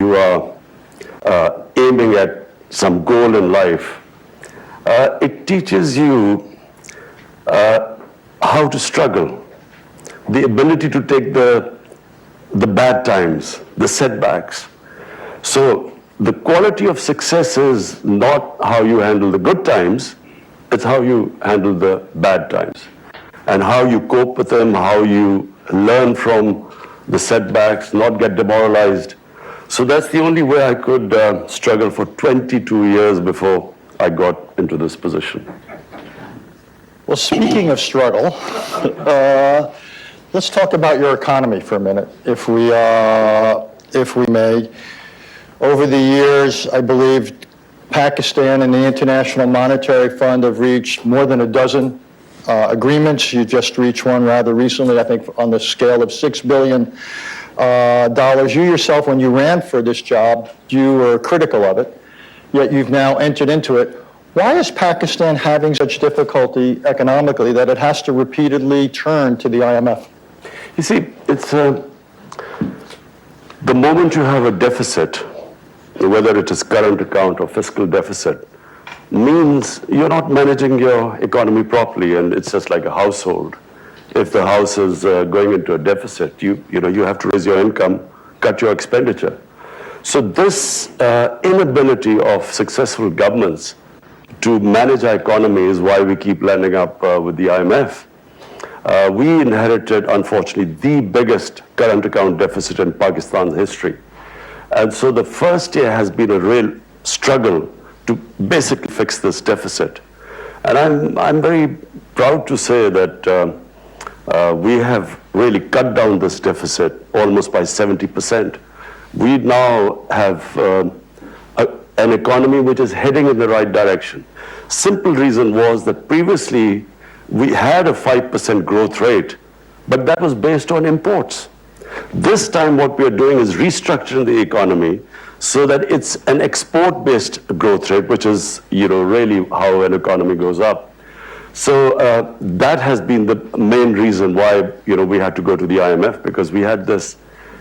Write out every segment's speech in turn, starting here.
you are aiming at some goal in life, it teaches you how to struggle, the ability to take the bad times, the setbacks. So the quality of success is not how you handle the good times, it's how you handle the bad times and how you cope with them, how you learn from the setbacks, not get demoralized. So that's the only way I could struggle for 22 years before I got into this position. Well, speaking of struggle, let's talk about your economy for a minute, if we may. Over the years, I believe Pakistan and the International Monetary Fund have reached more than a dozen agreements. You just reached one rather recently, I think on the scale of $6 billion. You yourself, when you ran for this job, you were critical of it, yet you've now entered into it. Why is Pakistan having such difficulty economically that it has to repeatedly turn to the IMF? You see, it's the moment you have a deficit, whether it is current account or fiscal deficit, means you're not managing your economy properly, and it's just like a household. If the house is going into a deficit, you have to raise your income, cut your expenditure. So this inability of successful governments to manage our economy is why we keep landing up with the IMF. We inherited, unfortunately, the biggest current account deficit in Pakistan's history. And so the first year has been a real struggle to basically fix this deficit. And I'm very proud to say that we have really cut down this deficit almost by 70%. We now have an economy which is heading in the right direction. Simple reason was that previously we had a 5% growth rate, but that was based on imports. This time what we are doing is restructuring the economy so that it's an export-based growth rate, which is really how an economy goes up. So that has been the main reason why we had to go to the IMF, because we had this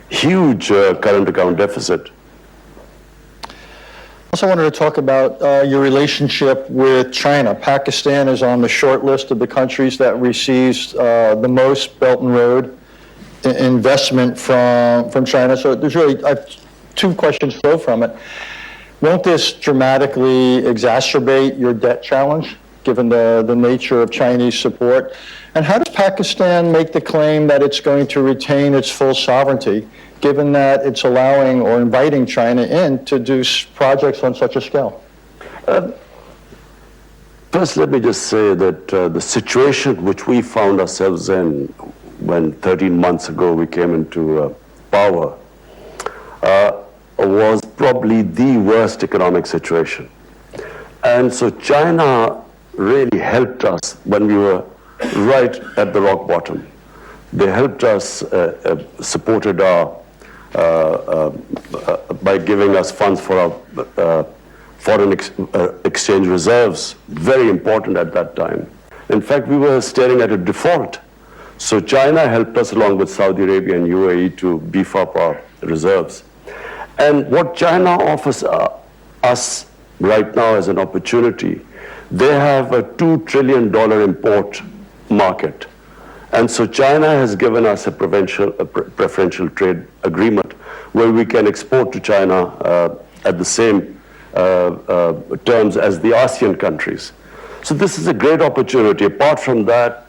huge current account deficit. I also wanted to talk about your relationship with China. Pakistan is on the short list of the countries that receives the most Belt and Road investment from China. So there's really two questions flow from it. Won't this dramatically exacerbate your debt challenge, given the nature of Chinese support? And how does Pakistan make the claim that it's going to retain its full sovereignty, given that it's allowing or inviting China in to do projects on such a scale? First, let me just say that the situation which we found ourselves in when 13 months ago we came into power was probably the worst economic situation. And so China really helped us when we were right at the rock bottom. They helped us, supported our by giving us funds for our foreign exchange reserves, very important at that time. In fact, we were staring at a default. So China helped us along with Saudi Arabia and UAE to beef up our reserves. And what China offers us right now as an opportunity, they have a $2 trillion import market. And so China has given us a preferential trade agreement where we can export to China at the same terms as the ASEAN countries. So this is a great opportunity. Apart from that,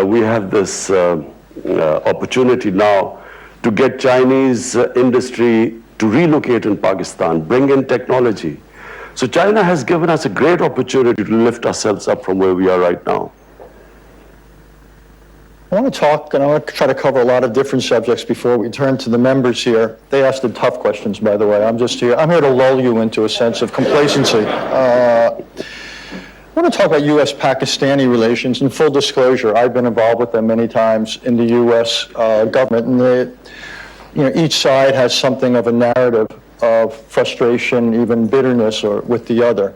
we have this opportunity now to get Chinese industry to relocate in Pakistan, bring in technology. So China has given us a great opportunity to lift ourselves up from where we are right now. I want to talk, and I want to try to cover a lot of different subjects before we turn to the members here. They asked the tough questions, by the way. I'm here to lull you into a sense of complacency. I want to talk about U.S.-Pakistani relations. In full disclosure, I've been involved with them many times in the U.S. Government, and each side has something of a narrative of frustration, even bitterness, or with the other.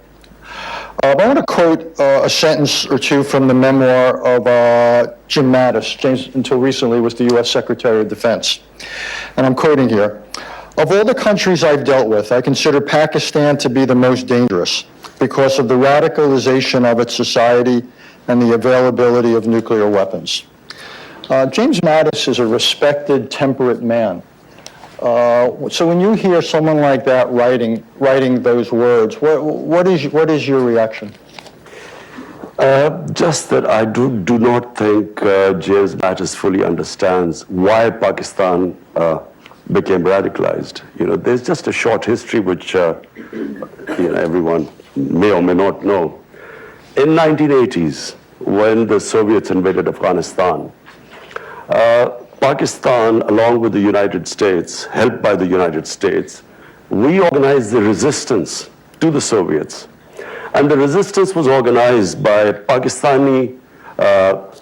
I want to quote a sentence or two from the memoir of Jim Mattis. James, until recently, was the U.S. Secretary of Defense. And I'm quoting here. Of all the countries I've dealt with, I consider Pakistan to be the most dangerous because of the radicalization of its society and the availability of nuclear weapons. James Mattis is a respected, temperate man. So when you hear someone like that writing those words, what is your reaction? Just that I do not think James Mattis fully understands why Pakistan became radicalized. There's just a short history which everyone may or may not know. In 1980s, when the Soviets invaded Afghanistan, Pakistan, along with the United States, helped by the United States, we organized the resistance to the Soviets. And the resistance was organized by Pakistani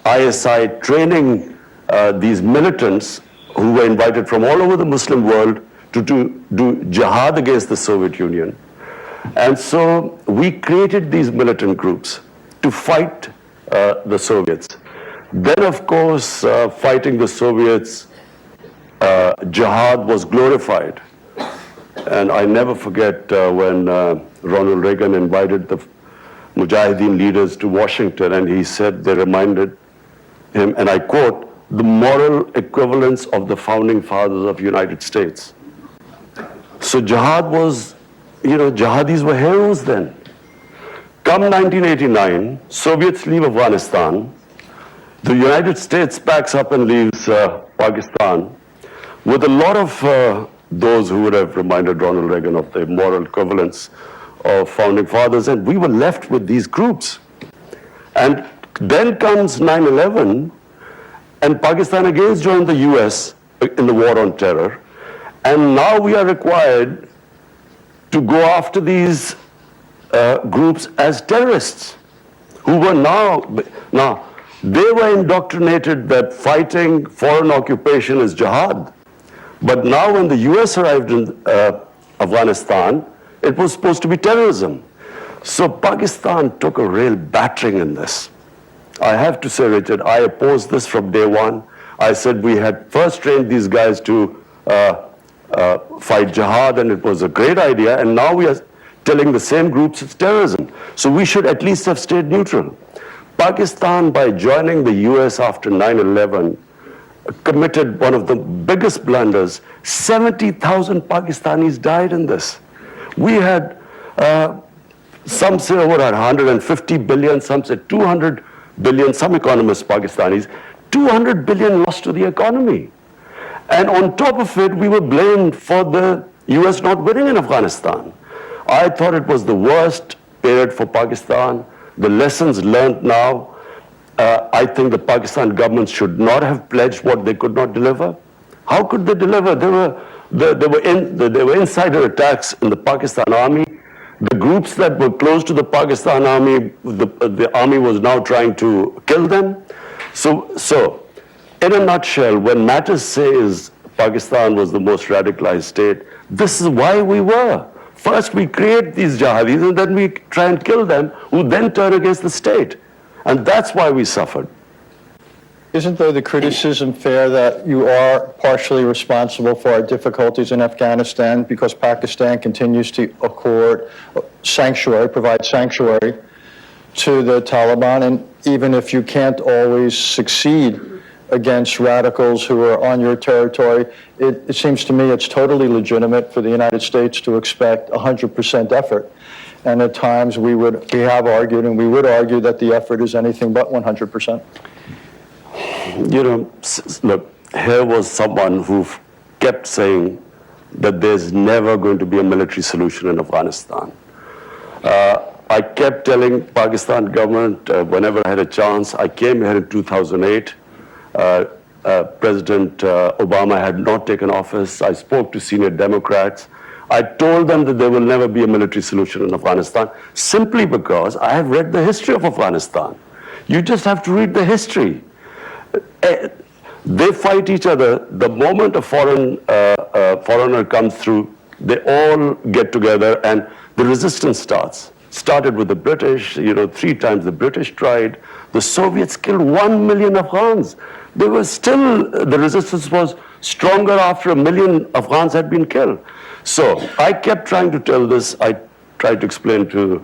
ISI training these militants who were invited from all over the Muslim world to do jihad against the Soviet Union. And so we created these militant groups to fight the Soviets. Then, of course, fighting the Soviets, jihad was glorified. And I never forget when Ronald Reagan invited the Mujahideen leaders to Washington, and he said they reminded him, and I quote, the moral equivalence of the founding fathers of the United States. So jihad was, jihadis were heroes then. Come 1989, Soviets leave Afghanistan, the United States packs up and leaves Pakistan with a lot of those who would have reminded Ronald Reagan of the moral equivalence of founding fathers, and we were left with these groups. And then comes 9/11, and Pakistan again joined the US in the war on terror, and now we are required to go after these groups as terrorists, who were now they were indoctrinated that fighting foreign occupation is jihad. But now when the US arrived in Afghanistan, it was supposed to be terrorism. So Pakistan took a real battering in this. I have to say, Richard, I opposed this from day one. I said we had first trained these guys to fight jihad, and it was a great idea, and now we are telling the same groups it's terrorism. So we should at least have stayed neutral. Pakistan, by joining the US after 9/11, committed one of the biggest blunders. 70,000 Pakistanis died in this. We had, some say over 150 billion, some say 200 billion, some economists, Pakistanis, 200 billion lost to the economy. And on top of it, we were blamed for the US not winning in Afghanistan. I thought it was the worst period for Pakistan. The lessons learned now, I think the Pakistan government should not have pledged what they could not deliver. How could they deliver? There were insider attacks in the Pakistan army. The groups that were close to the Pakistan army, the army was now trying to kill them. So, in a nutshell, when Mattis says Pakistan was the most radicalized state, this is why we were. First we create these jihadis, and then we try and kill them, who then turn against the state. And that's why we suffered. Isn't, though, the criticism fair that you are partially responsible for our difficulties in Afghanistan because Pakistan continues to accord sanctuary, provide sanctuary to the Taliban, and even if you can't always succeed against radicals who are on your territory, it seems to me it's totally legitimate for the United States to expect 100% effort. And at times we have argued, and we would argue that the effort is anything but 100%. Look, here was someone who kept saying that there's never going to be a military solution in Afghanistan. I kept telling Pakistan government whenever I had a chance. I came here in 2008. President Obama had not taken office. I spoke to senior Democrats. I told them that there will never be a military solution in Afghanistan, simply because I have read the history of Afghanistan. You just have to read the history. They fight each other. The moment a foreigner comes through, they all get together and the resistance starts. Started with the British, 3 times the British tried. The Soviets killed 1 million Afghans. They were still, the resistance was stronger after 1 million Afghans had been killed. So I kept trying to tell this. I tried to explain to,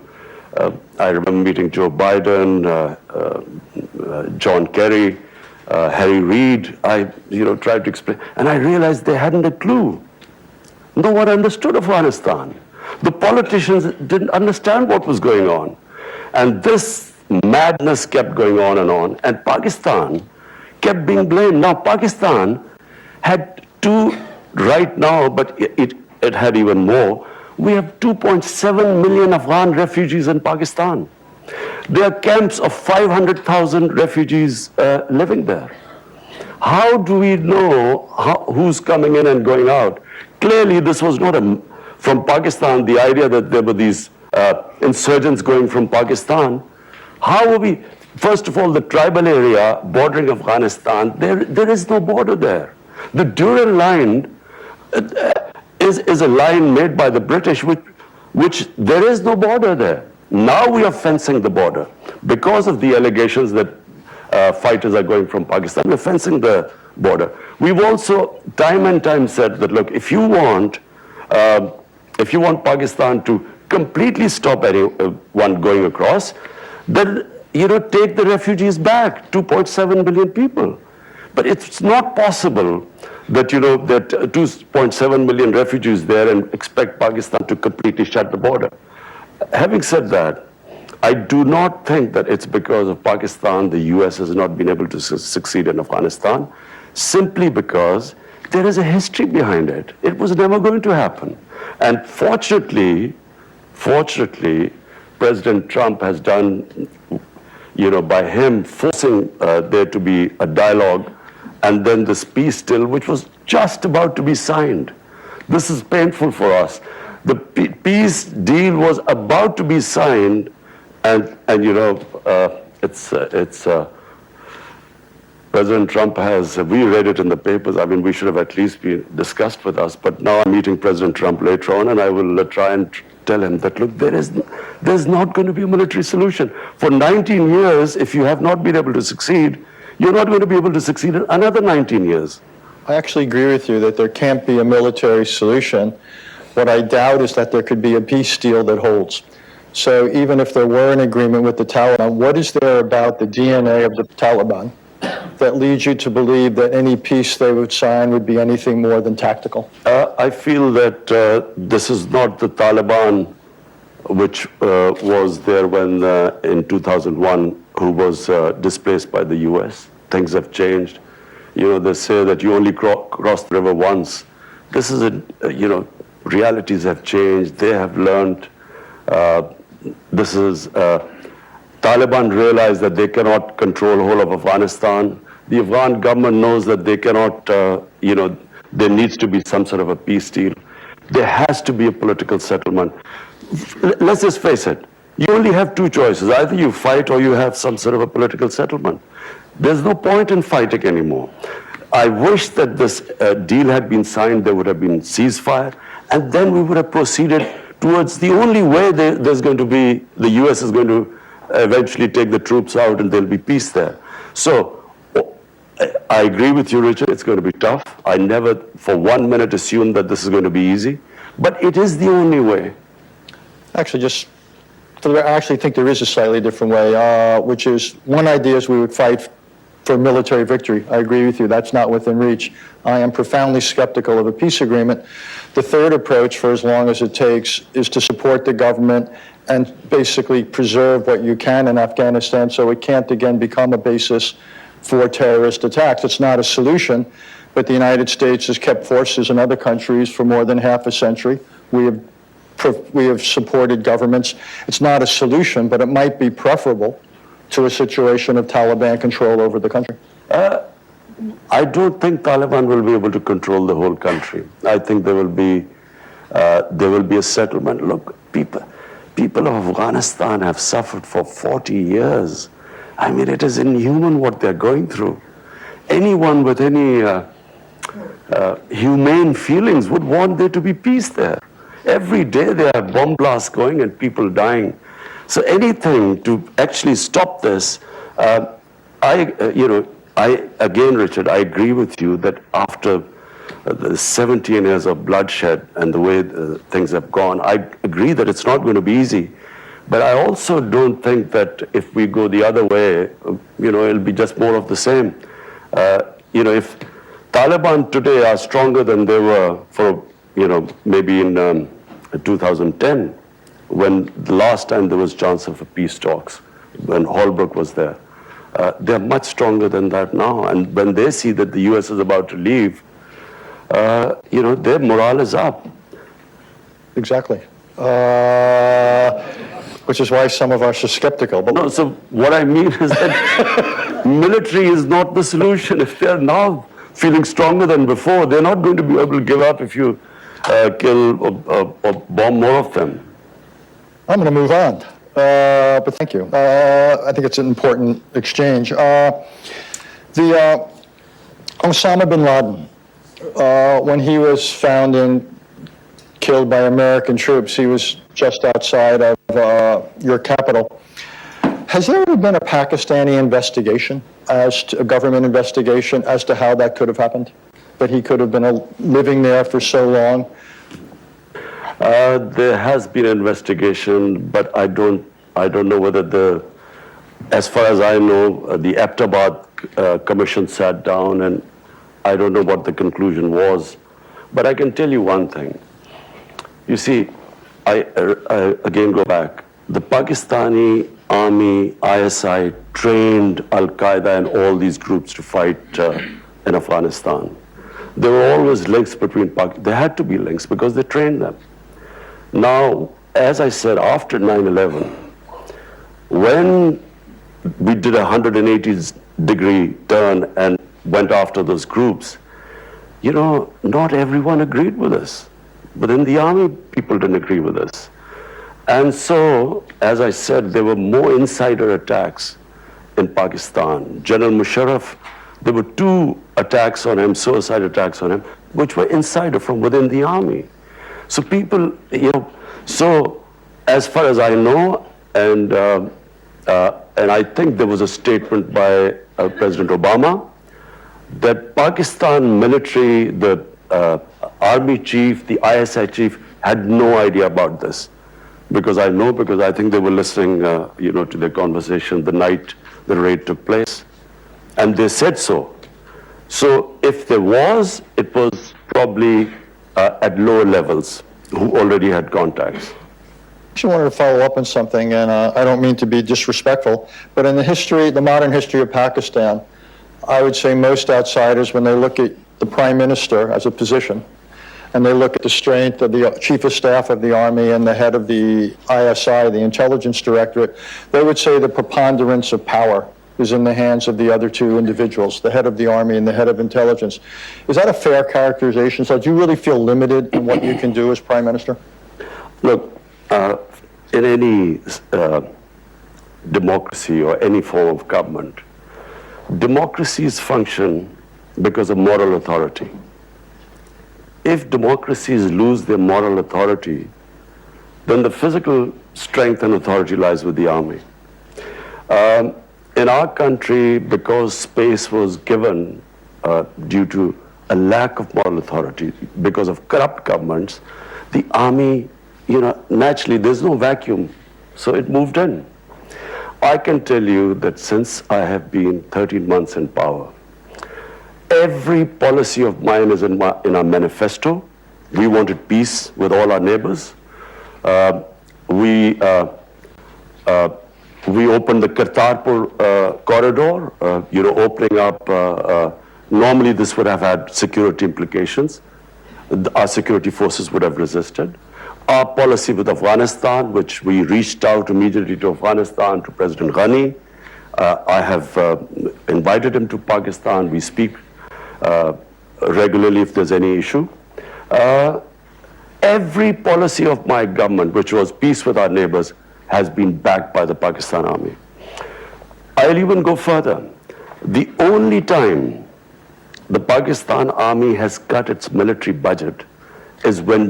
I remember meeting Joe Biden, John Kerry, Harry Reid. I tried to explain, and I realized they hadn't a clue. No one understood Afghanistan. The politicians didn't understand what was going on. And this madness kept going on, and Pakistan kept being blamed. Now, Pakistan had two right now, but it had even more. We have 2.7 million Afghan refugees in Pakistan. There are camps of 500,000 refugees living there. How do we know who's coming in and going out? Clearly, this was not from Pakistan, the idea that there were these insurgents going from Pakistan. How are we? First of all, the tribal area bordering Afghanistan, there is no border there. The Durrell line is a line made by the British, which there is no border there. Now we are fencing the border. Because of the allegations that fighters are going from Pakistan, we're fencing the border. We've also time and time said that, look, if you want Pakistan to completely stop anyone going across, then take the refugees back, 2.7 billion people. But it's not possible that that 2.7 million refugees there and expect Pakistan to completely shut the border. Having said that, I do not think that it's because of Pakistan the US has not been able to succeed in Afghanistan, simply because there is a history behind it. It was never going to happen. And fortunately, President Trump has done, by him forcing there to be a dialogue, and then this peace deal, which was just about to be signed. This is painful for us. The peace deal was about to be signed, and President Trump has, we read it in the papers, I mean, we should have at least been discussed with us, but now I'm meeting President Trump later on, and I will try and tell him that, look, there's not going to be a military solution. For 19 years, if you have not been able to succeed, you're not going to be able to succeed in another 19 years. I actually agree with you that there can't be a military solution. What I doubt is that there could be a peace deal that holds. So even if there were an agreement with the Taliban, what is there about the DNA of the Taliban that leads you to believe that any peace they would sign would be anything more than tactical? I feel that this is not the Taliban which was there when in 2001, who was displaced by the US. Things have changed. They say that you only cross the river once. This is realities have changed. They have learned. Taliban realize that they cannot control whole of Afghanistan. The Afghan government knows that they cannot, there needs to be some sort of a peace deal. There has to be a political settlement. Let's just face it. You only have two choices. Either you fight or you have some sort of a political settlement. There's no point in fighting anymore. I wish that this deal had been signed, there would have been ceasefire, and then we would have proceeded towards the only way there's going to be, the US is going to eventually take the troops out and there'll be peace there. So I agree with you, Richard, it's going to be tough. I never for 1 minute assumed that this is going to be easy, but it is the only way. Actually, I actually think there is a slightly different way, which is, one idea is we would fight for military victory. I agree with you, that's not within reach. I am profoundly skeptical of a peace agreement. The third approach, for as long as it takes, is to support the government and basically preserve what you can in Afghanistan so it can't again become a basis for terrorist attacks. It's not a solution, but the United States has kept forces in other countries for more than half a century. We have supported governments. It's not a solution, but it might be preferable to a situation of Taliban control over the country. I don't think Taliban will be able to control the whole country. I think there will be a settlement. Look, people of Afghanistan have suffered for 40 years. I mean, it is inhuman what they're going through. Anyone with any humane feelings would want there to be peace there. Every day there are bomb blasts going and people dying. So anything to actually stop this, again, Richard, I agree with you that after the 17 years of bloodshed and the way things have gone, I agree that it's not going to be easy. But I also don't think that if we go the other way, it'll be just more of the same. If Taliban today are stronger than they were for, maybe in 2010, when the last time there was chance of a peace talks, when Holbrooke was there, they're much stronger than that now. And when they see that the US is about to leave, their morale is up. Exactly. Which is why some of us are skeptical. But no, so what I mean is that military is not the solution. If they're now feeling stronger than before, they're not going to be able to give up if you kill or bomb more of them. I'm going to move on, but thank you. I think it's an important exchange. Osama Bin Laden, when he was found and killed by American troops, he was just outside of your capital. Has there ever been a Pakistani investigation, a government investigation, as to how that could have happened? That he could have been living there for so long? There has been an investigation, but I don't know whether as far as I know, the Abbottabad Commission sat down, and I don't know what the conclusion was. But I can tell you one thing. You see, I again go back. The Pakistani army, ISI, trained Al-Qaeda and all these groups to fight in Afghanistan. There were always links between there had to be links because they trained them. Now, as I said, after 9/11, when we did a 180-degree turn and went after those groups, not everyone agreed with us. But in the army, people didn't agree with us. And so, as I said, there were more insider attacks in Pakistan. General Musharraf, there were 2 attacks on him, suicide attacks on him, which were insider from within the army. So people, so as far as I know, and I think there was a statement by President Obama that Pakistan military, the army chief, the ISI chief, had no idea about this. Because I think they were listening, to the conversation the night the raid took place. And they said so. So if there was, it was probably at lower levels who already had contacts. I actually wanted to follow up on something, and I don't mean to be disrespectful, but in the modern history of Pakistan, I would say most outsiders, when they look at the prime minister as a position, and they look at the strength of the chief of staff of the army and the head of the ISI, the intelligence directorate, they would say the preponderance of power is in the hands of the other 2 individuals, the head of the army and the head of intelligence. Is that a fair characterization? So do you really feel limited in what you can do as prime minister? Look, in any democracy or any form of government, democracies function because of moral authority. If democracies lose their moral authority, then the physical strength and authority lies with the army. In our country, because space was given due to a lack of moral authority, because of corrupt governments, the army, naturally there's no vacuum, so it moved in. I can tell you that since I have been 13 months in power, every policy of mine is in our manifesto. We wanted peace with all our neighbors. We opened the Kartarpur corridor, opening up. Normally this would have had security implications. Our security forces would have resisted. Our policy with Afghanistan, which we reached out immediately to Afghanistan, to President Ghani. I have invited him to Pakistan. We speak regularly if there's any issue. Every policy of my government, which was peace with our neighbors, has been backed by the Pakistan army. I'll even go further. The only time the Pakistan army has cut its military budget is when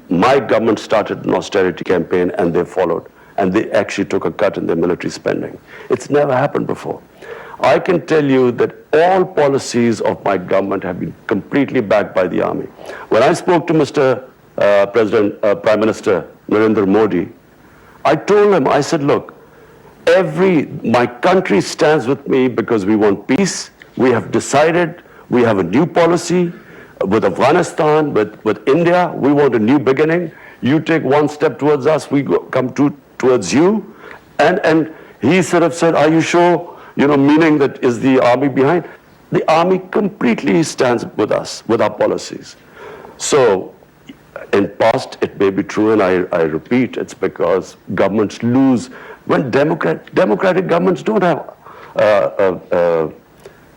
my government started an austerity campaign and they followed, and they actually took a cut in their military spending. It's never happened before. I can tell you that all policies of my government have been completely backed by the army. When I spoke to Mr. Prime Minister Narendra Modi, I told him, I said, look, my country stands with me because we want peace. We have decided, we have a new policy with Afghanistan, with India. We want a new beginning. You take one step towards us, we come towards you. And he sort of said, are you sure? Meaning that is the army behind? The army completely stands with us, with our policies. So in past, it may be true, and I repeat, it's because governments lose. When democratic governments don't have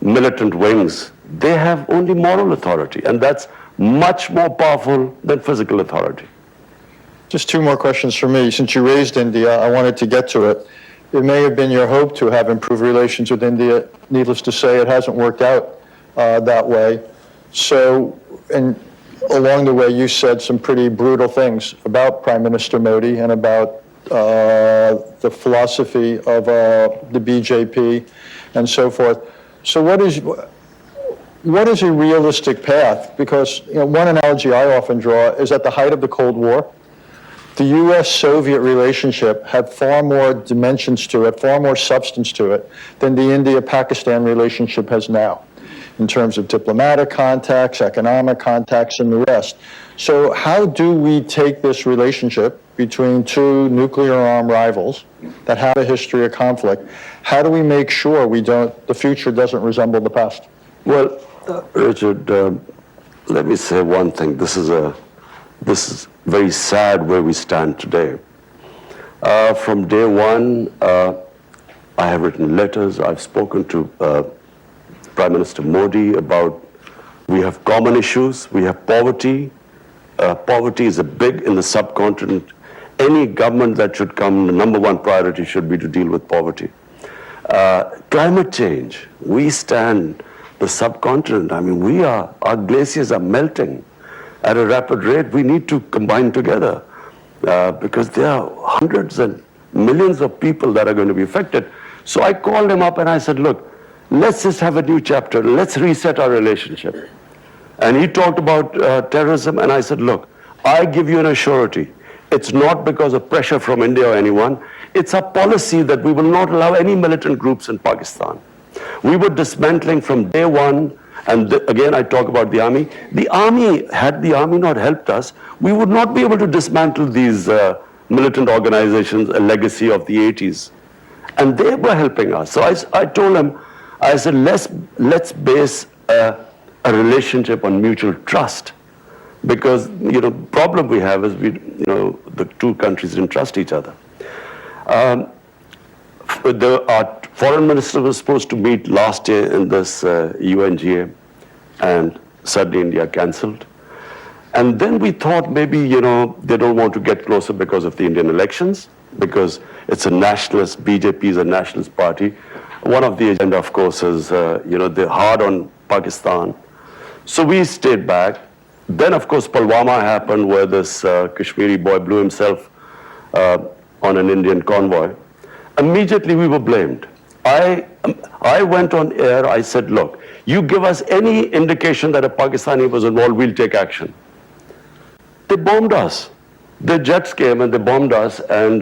militant wings, they have only moral authority, and that's much more powerful than physical authority. Just two more questions for me. Since you raised India, I wanted to get to it. It may have been your hope to have improved relations with India. Needless to say, it hasn't worked out that way. So, and along the way, you said some pretty brutal things about Prime Minister Modi and about the philosophy of the BJP and so forth. So what is a realistic path? Because one analogy I often draw is at the height of the Cold War, the U.S.-Soviet relationship had far more dimensions to it, far more substance to it, than the India-Pakistan relationship has now, in terms of diplomatic contacts, economic contacts, and the rest. So how do we take this relationship between two nuclear-armed rivals that have a history of conflict? How do we make sure the future doesn't resemble the past? Well, Richard, let me say one thing. This is very sad where we stand today. From day one, I have written letters. I've spoken to Prime Minister Modi about we have common issues. We have poverty. Poverty is big in the subcontinent. Any government that should come, the number one priority should be to deal with poverty. Climate change. We stand the subcontinent. I mean, our glaciers are melting at a rapid rate. We need to combine together because there are hundreds and millions of people that are going to be affected. So I called him up and I said, look, let's just have a new chapter. Let's reset our relationship. And he talked about terrorism, and I said, look, I give you an assurity. It's not because of pressure from India or anyone. It's a policy that we will not allow any militant groups in Pakistan. We were dismantling from day one, and again I talk about the army. Had the army not helped us, we would not be able to dismantle these militant organizations, a legacy of the 80s. And they were helping us. So I told him, I said, let's base a relationship on mutual trust, because the problem we have is the two countries didn't trust each other. Our foreign minister was supposed to meet last year in this UNGA, and suddenly India cancelled. And then we thought maybe they don't want to get closer because of the Indian elections, because it's a nationalist, BJP is a nationalist party. One of the agenda, of course, is they're hard on Pakistan. So we stayed back. Then, of course, Pulwama happened, where this Kashmiri boy blew himself on an Indian convoy. Immediately we were blamed. I went on air, I said, look, you give us any indication that a Pakistani was involved, we'll take action. They bombed us. The jets came and they bombed us, and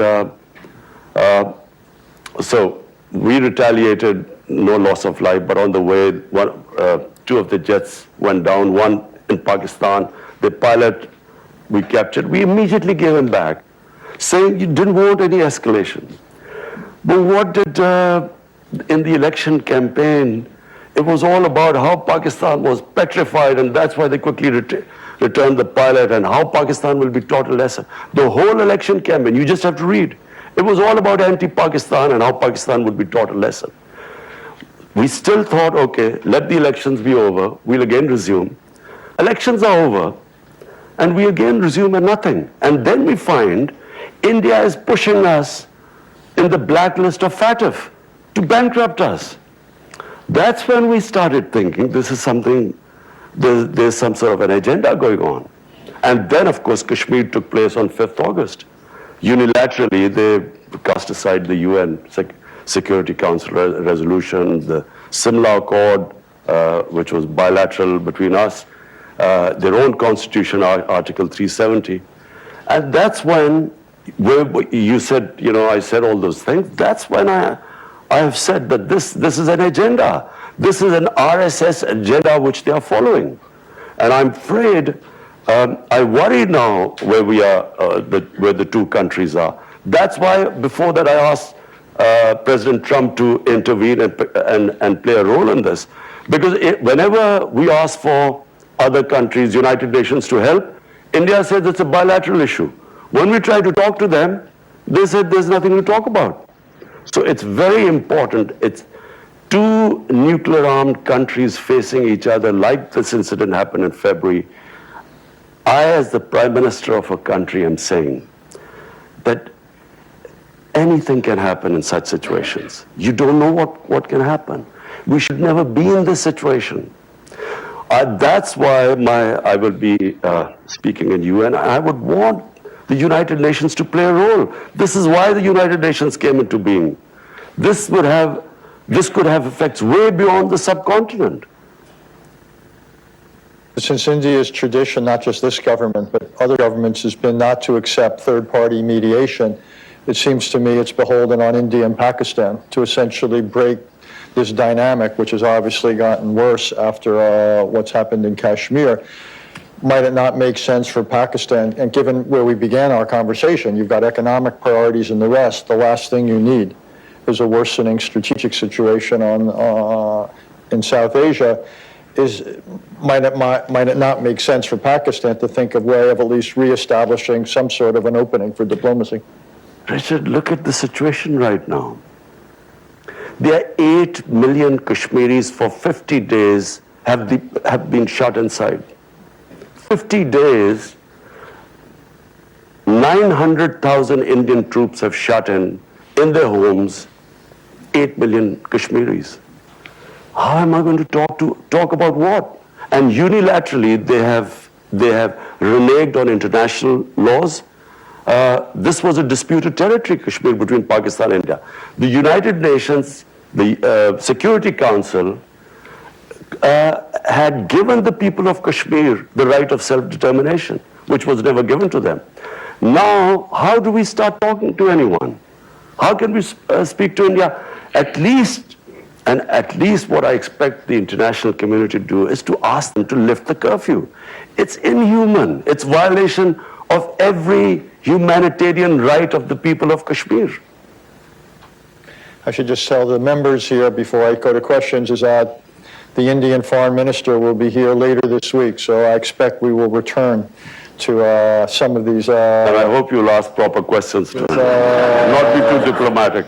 so we retaliated, no loss of life, but on the way, two of the jets went down, one in Pakistan. The pilot we captured, we immediately gave him back, saying you didn't want any escalation. But what did, in the election campaign, it was all about how Pakistan was petrified, and that's why they quickly returned the pilot, and how Pakistan will be taught a lesson. The whole election campaign, you just have to read. It was all about anti-Pakistan and how Pakistan would be taught a lesson. We still thought, okay, let the elections be over, we'll again resume. Elections are over, and we again resume at nothing. And then we find India is pushing us in the blacklist of FATF to bankrupt us. That's when we started thinking this is something, there's some sort of an agenda going on. And then, of course, Kashmir took place on 5th August. Unilaterally, they cast aside the UN Security Council resolution, the Simla Accord, which was bilateral between us, their own constitution, Article 370. And that's when you said, I said all those things. That's when I have said that this is an agenda. This is an RSS agenda which they are following. And I'm afraid, I worry now where we are, where the two countries are. That's why before that I asked President Trump to intervene and play a role in this. Because whenever we ask for other countries, United Nations to help, India says it's a bilateral issue. When we try to talk to them, they said there's nothing to talk about. So it's very important. It's two nuclear-armed countries facing each other like this incident happened in February. I, as the Prime Minister of a country, am saying that anything can happen in such situations. You don't know what can happen. We should never be in this situation. That's why I will be speaking in UN. I would want the United Nations to play a role. This is why the United Nations came into being. This could have effects way beyond the subcontinent. Since India's tradition, not just this government, but other governments, has been not to accept third-party mediation, it seems to me it's beholden on India and Pakistan to essentially break this dynamic, which has obviously gotten worse after what's happened in Kashmir. Might it not make sense for Pakistan, and given where we began our conversation, you've got economic priorities and the rest, the last thing you need is a worsening strategic situation in South Asia. Might it not make sense for Pakistan to think of a way of at least reestablishing some sort of an opening for diplomacy? Richard, look at the situation right now. There are 8 million Kashmiris for 50 days have been shut inside. 50 days, 900,000 Indian troops have shut in their homes, 8 million Kashmiris. How am I going to talk about what? And unilaterally, they have reneged on international laws. This was a disputed territory, Kashmir, between Pakistan and India. The United Nations, the Security Council, had given the people of Kashmir the right of self-determination, which was never given to them. Now, how do we start talking to anyone? How can we speak to India? At least what I expect the international community to do is to ask them to lift the curfew. It's inhuman. It's violation of every humanitarian right of the people of Kashmir. I should just tell the members here before I go to questions is that the Indian Foreign Minister will be here later this week, so I expect we will return to some of these. And I hope you'll ask proper questions to him. Not be too diplomatic.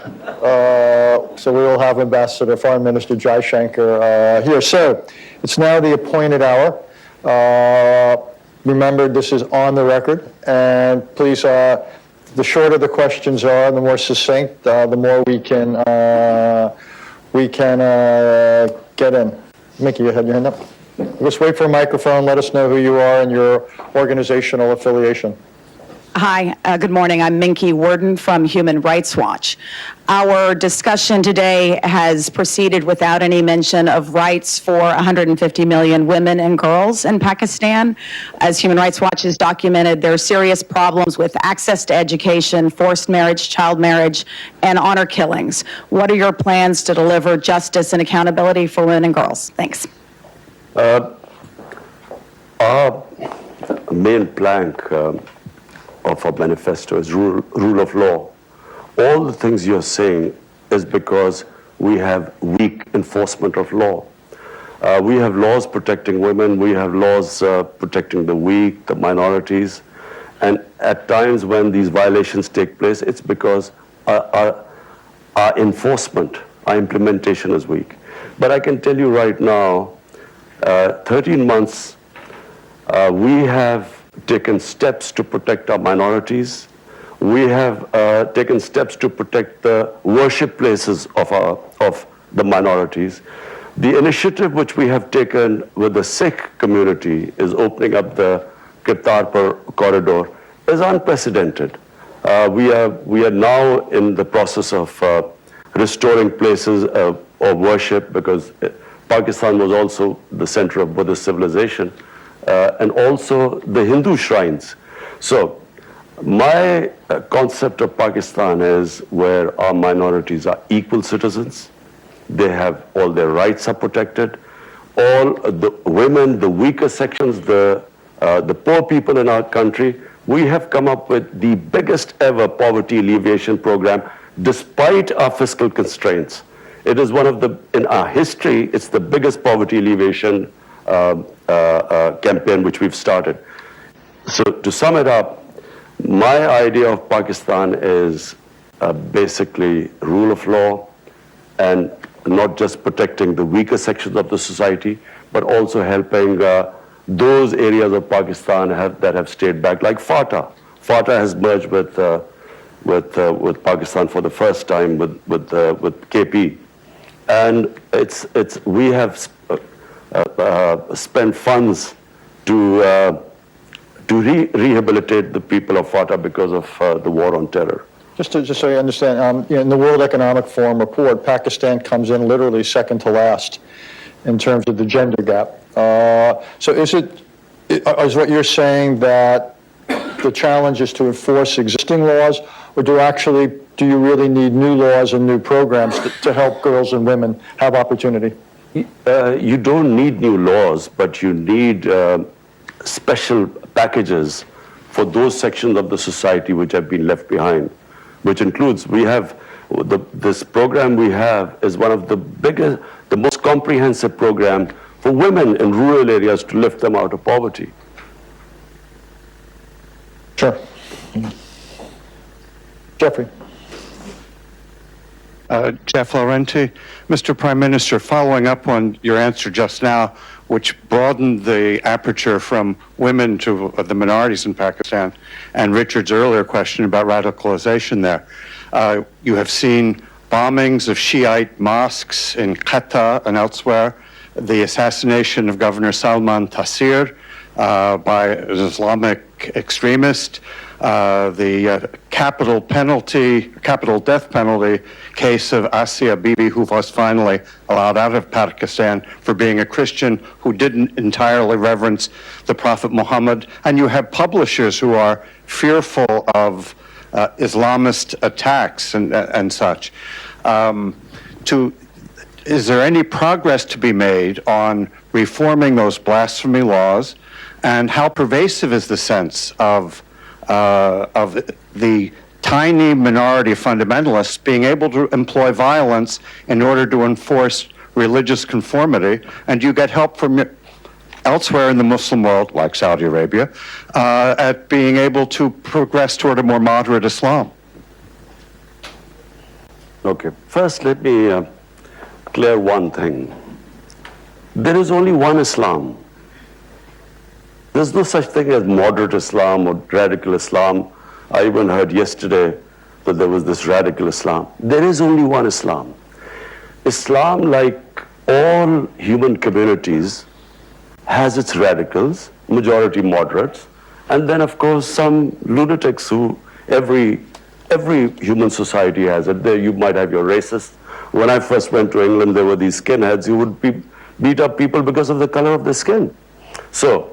So we will have Ambassador Foreign Minister Jai Shankar here. So it's now the appointed hour. Remember, this is on the record, and please, the shorter the questions are, the more succinct, the more we can get in. Mickey, you had your hand up. Just wait for a microphone. Let us know who you are and your organizational affiliation. Hi, good morning. I'm Minky Worden from Human Rights Watch. Our discussion today has proceeded without any mention of rights for 150 million women and girls in Pakistan. As Human Rights Watch has documented, there are serious problems with access to education, forced marriage, child marriage, and honor killings. What are your plans to deliver justice and accountability for women and girls? Thanks. Our main plank of our manifesto is rule of law. All the things you're saying is because we have weak enforcement of law. We have laws protecting women, we have laws protecting the weak, the minorities, and at times when these violations take place, it's because our enforcement, our implementation is weak. But I can tell you right now, 13 months, we have taken steps to protect our minorities. We have taken steps to protect the worship places of the minorities. The initiative which we have taken with the Sikh community is opening up the Kartarpur corridor is unprecedented. We are now in the process of restoring places of worship, because Pakistan was also the center of Buddhist civilization, and also the Hindu shrines. So my concept of Pakistan is where our minorities are equal citizens. They have all their rights are protected. All the women, the weaker sections, the poor people in our country, we have come up with the biggest ever poverty alleviation program despite our fiscal constraints. It is one of the, in our history, it's the biggest poverty alleviation campaign which we've started. So to sum it up, my idea of Pakistan is basically rule of law, and not just protecting the weaker sections of the society, but also helping those areas of Pakistan that have stayed back, like FATA. FATA has merged with Pakistan for the first time with KP, and we have spent funds to rehabilitate the people of FATA because of the war on terror. Just so you understand, in the World Economic Forum report, Pakistan comes in literally second to last in terms of the gender gap. So is what you're saying that the challenge is to enforce existing laws, or do you really need new laws and new programs to help girls and women have opportunity? You don't need new laws, but you need special packages for those sections of the society which have been left behind, which includes, this program we have is one of the biggest, the most comprehensive program for women in rural areas to lift them out of poverty. Sure. Jeffrey. Jeff Laurenti. Mr. Prime Minister, following up on your answer just now, which broadened the aperture from women to the minorities in Pakistan, and Richard's earlier question about radicalization there. You have seen bombings of Shiite mosques in Quetta and elsewhere, the assassination of Governor Salman Taseer by an Islamic extremist, the capital death penalty case of Asia Bibi, who was finally allowed out of Pakistan for being a Christian who didn't entirely reverence the Prophet Muhammad. And you have publishers who are fearful of Islamist attacks and such. Is there any progress to be made on reforming those blasphemy laws, and how pervasive is the sense of the tiny minority of fundamentalists being able to employ violence in order to enforce religious conformity, and you get help from elsewhere in the Muslim world, like Saudi Arabia, at being able to progress toward a more moderate Islam? Okay, first let me clear one thing. There is only one Islam. There's no such thing as moderate Islam or radical Islam. I even heard yesterday that there was this radical Islam. There is only one Islam. Islam, like all human communities, has its radicals, majority moderates, and then of course some lunatics who every human society has it. There you might have your racists. When I first went to England, there were these skinheads who would beat up people because of the color of their skin. So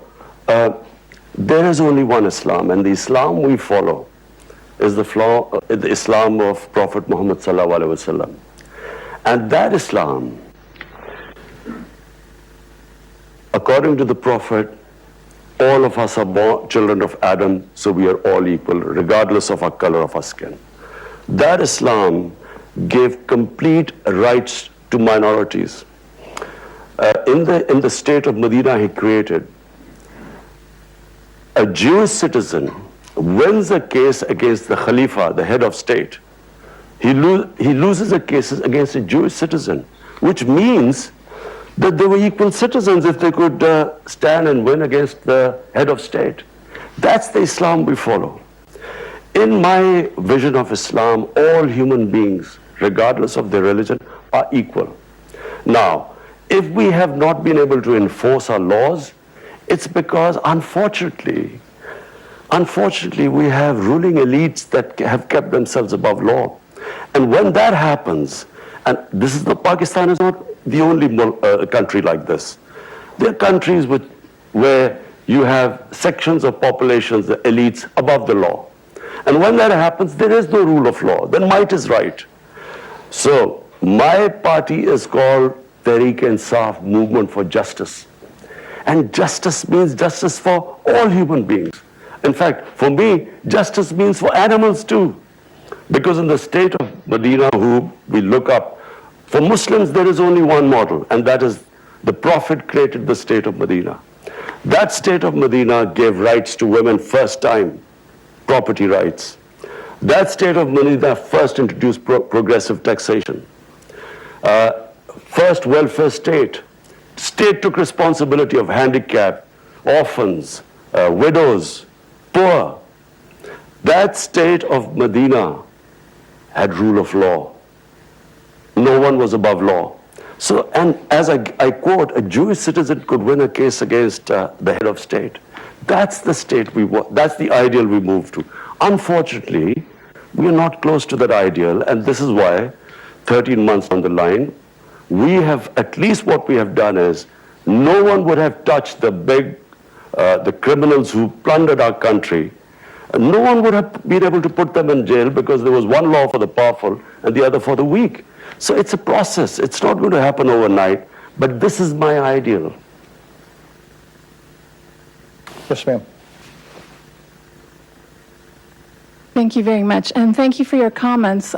there is only one Islam, and the Islam we follow is the Islam of Prophet Muhammad sallallahu alaihi wasallam. And that Islam, according to the Prophet, all of us are born children of Adam, so we are all equal, regardless of our color of our skin. That Islam gave complete rights to minorities. In the state of Medina he created, a Jewish citizen wins a case against the Khalifa, the head of state. He loses the cases against a Jewish citizen, which means that they were equal citizens if they could stand and win against the head of state. That's the Islam we follow. In my vision of Islam, all human beings, regardless of their religion, are equal. Now, if we have not been able to enforce our laws, it's because, unfortunately, we have ruling elites that have kept themselves above law. And when that happens, and Pakistan is not the only country like this. There are countries where you have sections of populations, the elites, above the law. And when that happens, there is no rule of law. Then might is right. So my party is called Tehreek-e-Insaf, Movement for Justice. And justice means justice for all human beings. In fact, for me, justice means for animals too. Because in the state of Medina, who we look up, for Muslims there is only one model, and that is the Prophet created the state of Medina. That state of Medina gave rights to women first time, property rights. That state of Medina first introduced progressive taxation. First welfare state. State took responsibility of handicapped, orphans, widows, poor. That state of Medina had rule of law. No one was above law. So, and as I quote, a Jewish citizen could win a case against the head of state. That's the state we want. That's the ideal we move to. Unfortunately, we are not close to that ideal, and this is why 13 months on the line, we have, at least what we have done is, no one would have touched the criminals who plundered our country. No one would have been able to put them in jail because there was one law for the powerful and the other for the weak. So it's a process. It's not going to happen overnight, but this is my ideal. Yes, ma'am. Thank you very much, and thank you for your comments.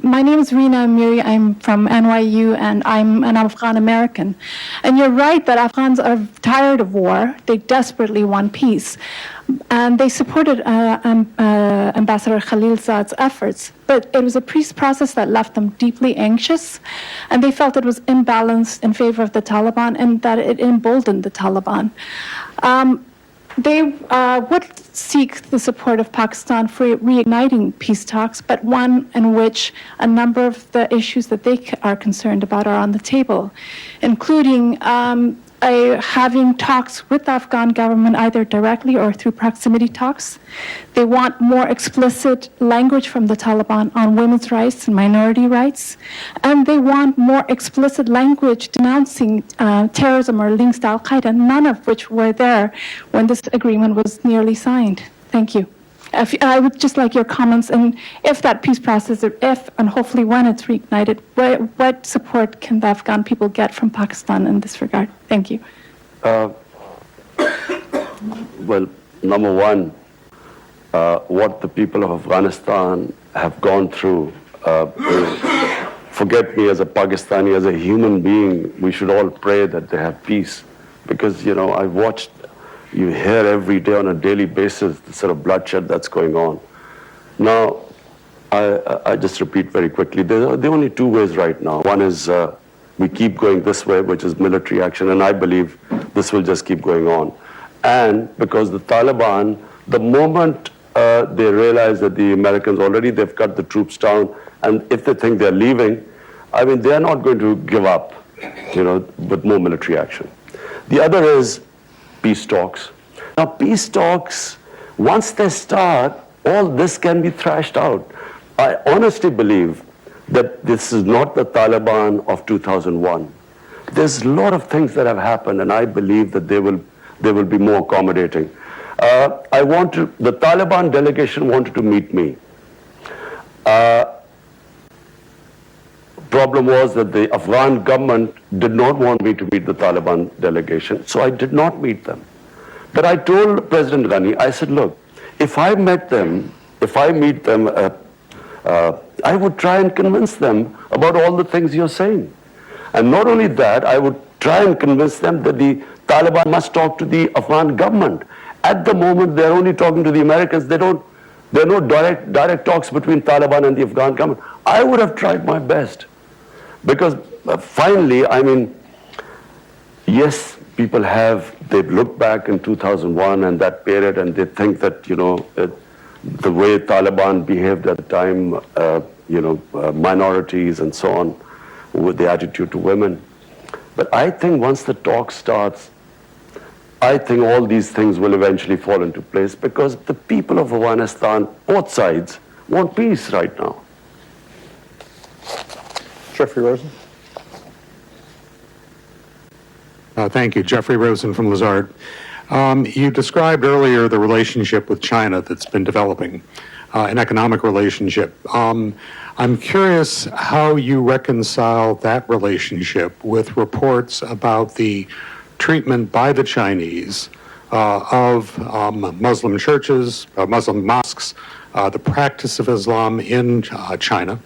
My name is Rina Amiri. I'm from NYU, and I'm an Afghan American. And you're right that Afghans are tired of war. They desperately want peace. And they supported Ambassador Khalilzad's efforts. But it was a peace process that left them deeply anxious, and they felt it was imbalanced in favor of the Taliban and that it emboldened the Taliban. They would seek the support of Pakistan for reigniting peace talks, but one in which a number of the issues that they are concerned about are on the table, including having talks with the Afghan government either directly or through proximity talks. They want more explicit language from the Taliban on women's rights and minority rights. And they want more explicit language denouncing terrorism or links to Al-Qaeda, none of which were there when this agreement was nearly signed. Thank you. I would just like your comments, and if that peace process, if and hopefully when it's reignited, what support can the Afghan people get from Pakistan in this regard? Thank you. Well, number one, what the people of Afghanistan have gone through, forget me as a Pakistani, as a human being, we should all pray that they have peace. Because, you know, I've watched, you hear every day on a daily basis the sort of bloodshed that's going on. Now, I just repeat very quickly, there are only two ways right now. One is we keep going this way, which is military action, and I believe this will just keep going on. And because the Taliban, the moment they realize that the Americans already, they've cut the troops down, and if they think they're leaving, I mean, they're not going to give up, you know, with more military action. The other is peace talks. Now, peace talks, once they start, all this can be thrashed out. I honestly believe that this is not the Taliban of 2001. There's a lot of things that have happened, and I believe that they will be more accommodating. The Taliban delegation wanted to meet me. Problem was that the Afghan government did not want me to meet the Taliban delegation, so I did not meet them. But I told President Ghani, I said, look, if I meet them, I would try and convince them about all the things you're saying. And not only that, I would try and convince them that the Taliban must talk to the Afghan government. At the moment, they're only talking to the Americans. There are no direct talks between Taliban and the Afghan government. I would have tried my best. Because finally, I mean, yes, they've looked back in 2001 and that period, and they think that, you know, the way Taliban behaved at the time, minorities and so on, with the attitude to women. But I think once the talk starts, I think all these things will eventually fall into place because the people of Afghanistan, both sides, want peace right now. Jeffrey Rosen. Thank you. Jeffrey Rosen from Lazard. You described earlier the relationship with China that's been developing, an economic relationship. I'm curious how you reconcile that relationship with reports about the treatment by the Chinese of Muslim churches, Muslim mosques, the practice of Islam in China.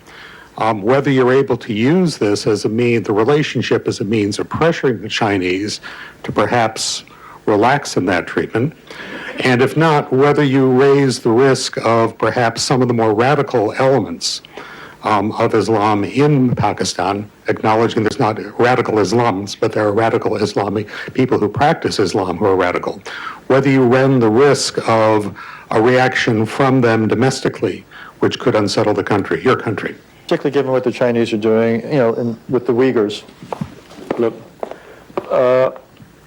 Whether you're able to use this as a means, the relationship as a means of pressuring the Chinese to perhaps relax in that treatment, and if not, whether you raise the risk of perhaps some of the more radical elements of Islam in Pakistan, acknowledging there's not radical Islams, but there are radical Islamic people who practice Islam who are radical, whether you run the risk of a reaction from them domestically, which could unsettle the country, your country. Particularly given what the Chinese are doing, with the Uyghurs. Look,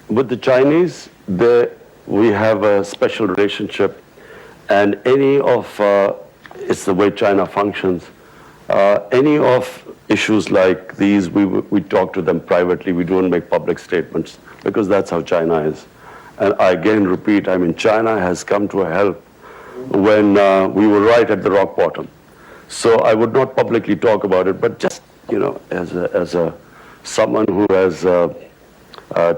with the Chinese, we have a special relationship, and any of, it's the way China functions, any of issues like these, we talk to them privately, we don't make public statements, because that's how China is. And I again repeat, I mean, China has come to a help when we were right at the rock bottom. So I would not publicly talk about it, but just, as someone who has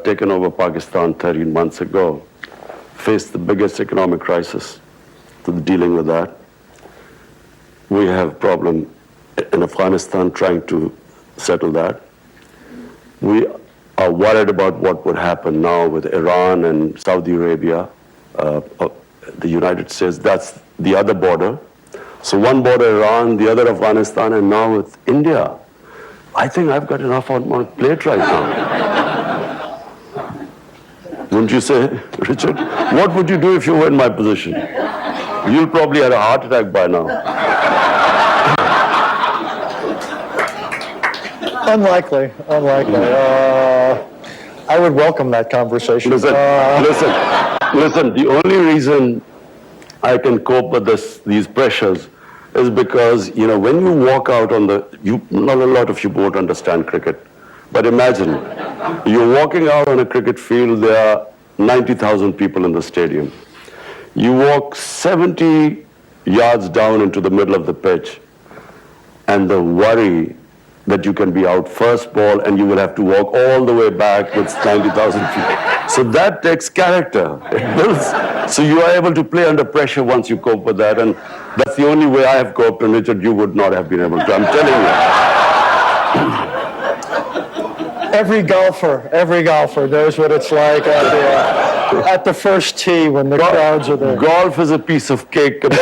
taken over Pakistan 13 months ago, faced the biggest economic crisis, to dealing with that. We have problem in Afghanistan trying to settle that. We are worried about what would happen now with Iran and Saudi Arabia, the United States. That's the other border. So one border Iran, the other Afghanistan, and now with India. I think I've got enough on my plate right now. Wouldn't you say, Richard? What would you do if you were in my position? You'll probably have a heart attack by now. Unlikely. I would welcome that conversation. Listen, the only reason I can cope with these pressures is because, when you walk out on not a lot of you won't understand cricket, but imagine, you're walking out on a cricket field, there are 90,000 people in the stadium. You walk 70 yards down into the middle of the pitch, and the worry that you can be out first ball and you will have to walk all the way back with 90,000 people. So that takes character. It builds. So you are able to play under pressure once you cope with that, and that's the only way I have coped, and Richard, you would not have been able to. I'm telling you. Every golfer knows what it's like at the first tee when the crowds are there. Golf is a piece of cake compared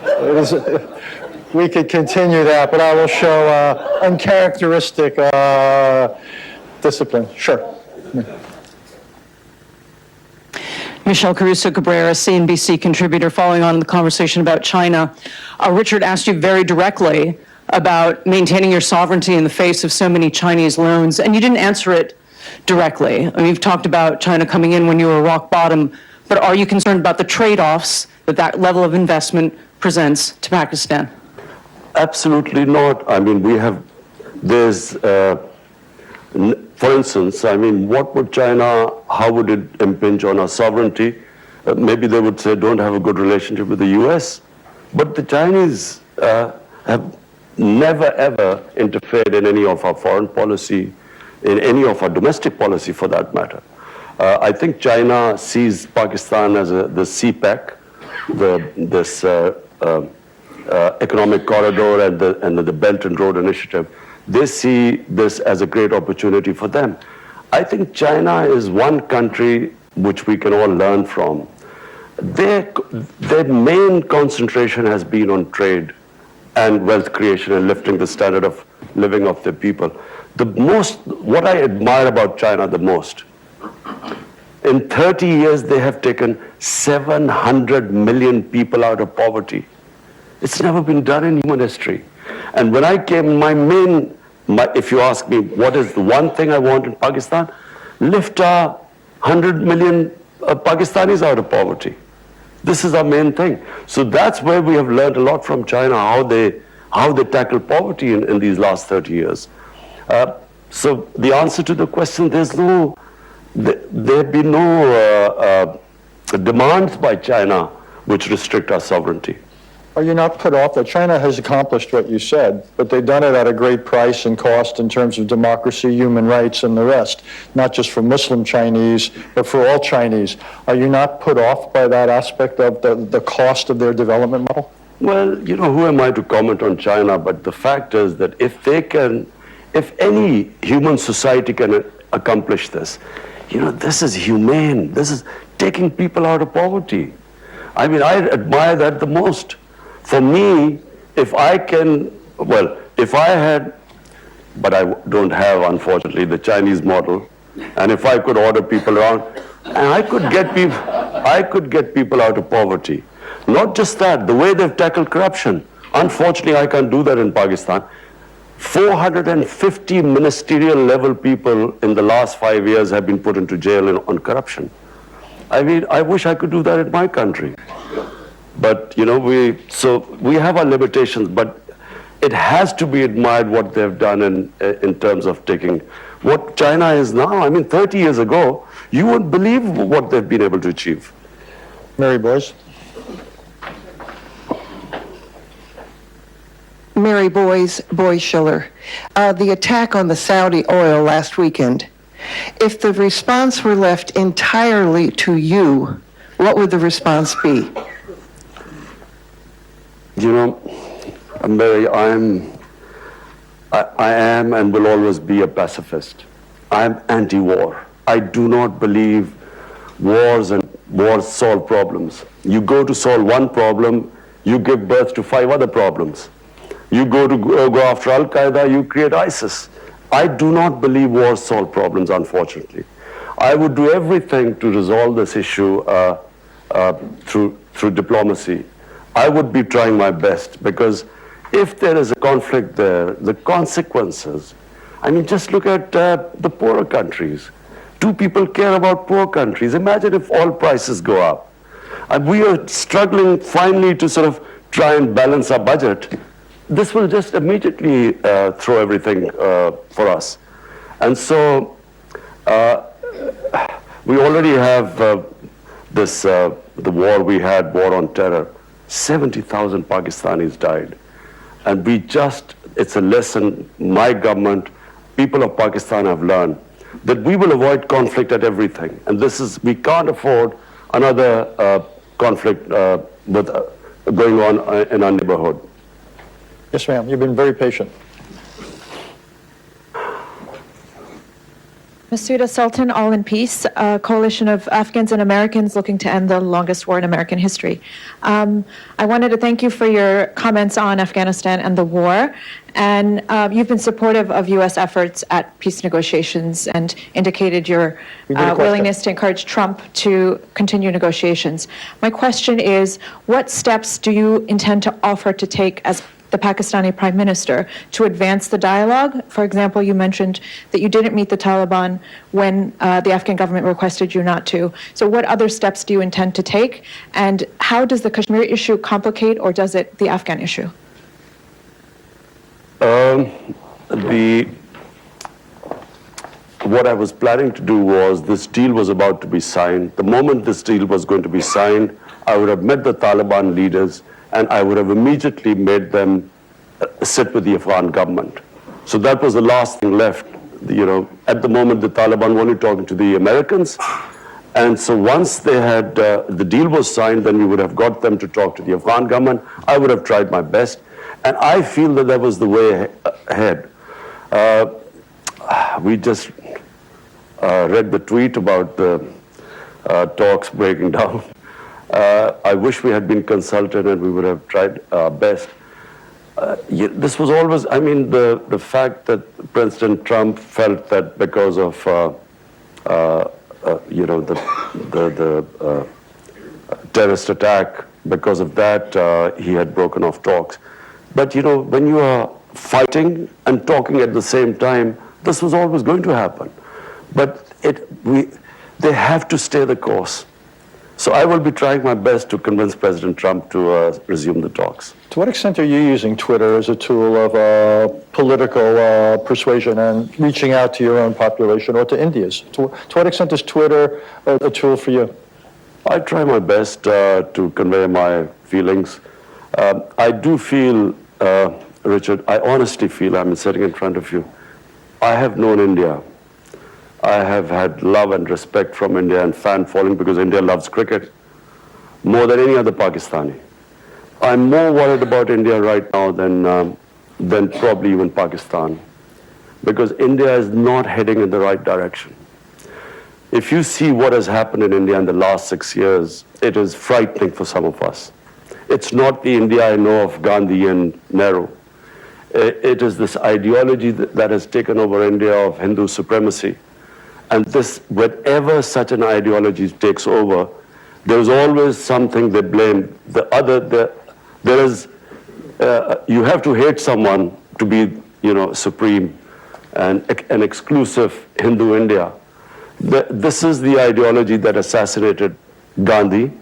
to this. We could continue that, but I will show uncharacteristic discipline. Sure. Michelle Caruso Cabrera, CNBC contributor, following on the conversation about China. Richard asked you very directly about maintaining your sovereignty in the face of so many Chinese loans, and you didn't answer it directly. I mean, you've talked about China coming in when you were rock bottom, but are you concerned about the trade-offs that level of investment presents to Pakistan? Absolutely not. I mean, for instance, I mean, what would China, how would it impinge on our sovereignty? Maybe they would say, don't have a good relationship with the US. But the Chinese have never, ever interfered in any of our foreign policy, in any of our domestic policy for that matter. I think China sees Pakistan as the CPEC, this economic corridor and the Belt and Road Initiative. They see this as a great opportunity for them. I think China is one country which we can all learn from. Their main concentration has been on trade and wealth creation and lifting the standard of living of their people. What I admire about China the most, in 30 years they have taken 700 million people out of poverty. It's never been done in human history. And when I came, if you ask me what is the one thing I want in Pakistan, lift 100 million Pakistanis out of poverty. This is our main thing. So that's where we have learned a lot from China, how they how they tackle poverty in these last 30 years. So the answer to the question, there have been no demands by China which restrict our sovereignty. Are you not put off that China has accomplished what you said, but they've done it at a great price and cost in terms of democracy, human rights, and the rest, not just for Muslim Chinese, but for all Chinese? Are you not put off by that aspect of the cost of their development model? Well, who am I to comment on China? But the fact is that if any human society can accomplish this, this is humane. This is taking people out of poverty. I mean, I admire that the most. For me, if I had, but I don't have, unfortunately, the Chinese model, and if I could order people around, and I could get people out of poverty. Not just that, the way they've tackled corruption. Unfortunately, I can't do that in Pakistan. 450 ministerial level people in the last 5 years have been put into jail on corruption. I mean, I wish I could do that in my country. But, we have our limitations, but it has to be admired what they've done in terms of taking what China is now. I mean, 30 years ago, you wouldn't believe what they've been able to achieve. Mary Boyce. Mary Boyce Schiller. The attack on the Saudi oil last weekend. If the response were left entirely to you, what would the response be? Mary, I am and will always be a pacifist. I am anti-war. I do not believe wars solve problems. You go to solve one problem, you give birth to 5 other problems. You go after Al-Qaeda, you create ISIS. I do not believe wars solve problems, unfortunately. I would do everything to resolve this issue through diplomacy. I would be trying my best, because if there is a conflict there, the consequences, I mean, just look at the poorer countries. Do people care about poor countries? Imagine if oil prices go up. And we are struggling finally to sort of try and balance our budget. This will just immediately throw everything for us. And so we already have the war we had, war on terror. 70,000 Pakistanis died. And it's a lesson my government, people of Pakistan have learned, that we will avoid conflict at everything. And we can't afford another conflict going on in our neighborhood. Yes, ma'am. You've been very patient. Masuda Sultan, All in Peace, a coalition of Afghans and Americans looking to end the longest war in American history. I wanted to thank you for your comments on Afghanistan and the war. And you've been supportive of U.S. efforts at peace negotiations and indicated your willingness to encourage Trump to continue negotiations. My question is, what steps do you intend to offer to take as the Pakistani Prime Minister to advance the dialogue? For example, you mentioned that you didn't meet the Taliban when the Afghan government requested you not to. So what other steps do you intend to take? And how does the Kashmir issue complicate, or does it the Afghan issue? What I was planning to do was, this deal was about to be signed. The moment this deal was going to be signed, I would have met the Taliban leaders, and I would have immediately made them sit with the Afghan government. So that was the last thing left. At the moment, the Taliban were only talking to the Americans. And so once they had, the deal was signed, then we would have got them to talk to the Afghan government. I would have tried my best. And I feel that was the way ahead. We just read the tweet about the talks breaking down. I wish we had been consulted and we would have tried our best. This was always, the fact that President Trump felt that because of, the terrorist attack, because of that, he had broken off talks. But, when you are fighting and talking at the same time, this was always going to happen. But they have to stay the course. So I will be trying my best to convince President Trump to resume the talks. To what extent are you using Twitter as a tool of political persuasion and reaching out to your own population or to India's? To what extent is Twitter a tool for you? I try my best to convey my feelings. I do feel, Richard, I honestly feel, I'm sitting in front of you, I have known India. I have had love and respect from India and fan following because India loves cricket more than any other Pakistani. I'm more worried about India right now than probably even Pakistan, because India is not heading in the right direction. If you see what has happened in India in the last 6 years, it is frightening for some of us. It's not the India I know of Gandhi and Nehru. It is this ideology that has taken over India of Hindu supremacy. And this, whenever such an ideology takes over, there's always something they blame. You have to hate someone to be, supreme and an exclusive Hindu India. This is the ideology that assassinated Gandhi.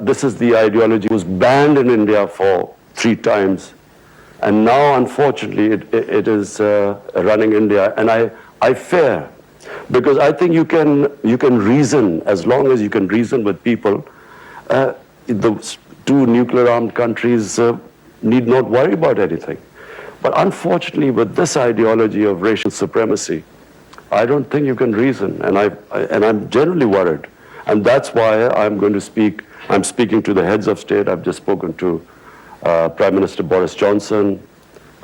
This is the ideology that was banned in India for 3 times. And now, unfortunately, it is running India. And I fear, because I think you can reason, as long as you can reason with people, the 2 nuclear-armed countries need not worry about anything. But unfortunately, with this ideology of racial supremacy, I don't think you can reason, and I'm generally worried. And that's why I'm speaking to the heads of state. I've just spoken to Prime Minister Boris Johnson.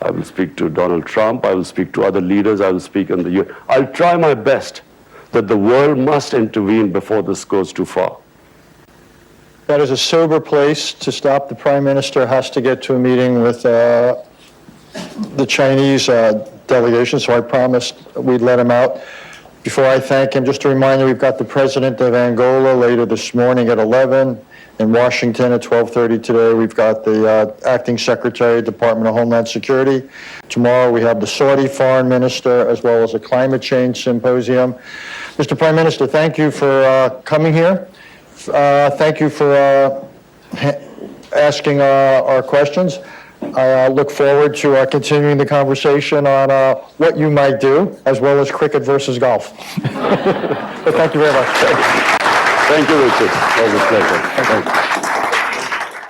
I will speak to Donald Trump. I will speak to other leaders. I will speak in the UN. I'll try my best that the world must intervene before this goes too far. That is a sober place to stop. The Prime Minister has to get to a meeting with the Chinese delegation, so I promised we'd let him out. Before I thank him, just a reminder, we've got the President of Angola later this morning at 11. In Washington at 12:30 today, we've got the Acting Secretary, Department of Homeland Security. Tomorrow we have the Saudi Foreign Minister as well as a climate change symposium. Mr. Prime Minister, thank you for coming here. Thank you for asking our questions. I look forward to continuing the conversation on what you might do, as well as cricket versus golf. But thank you very much. Thank you, Richard. It was a pleasure. Thank you.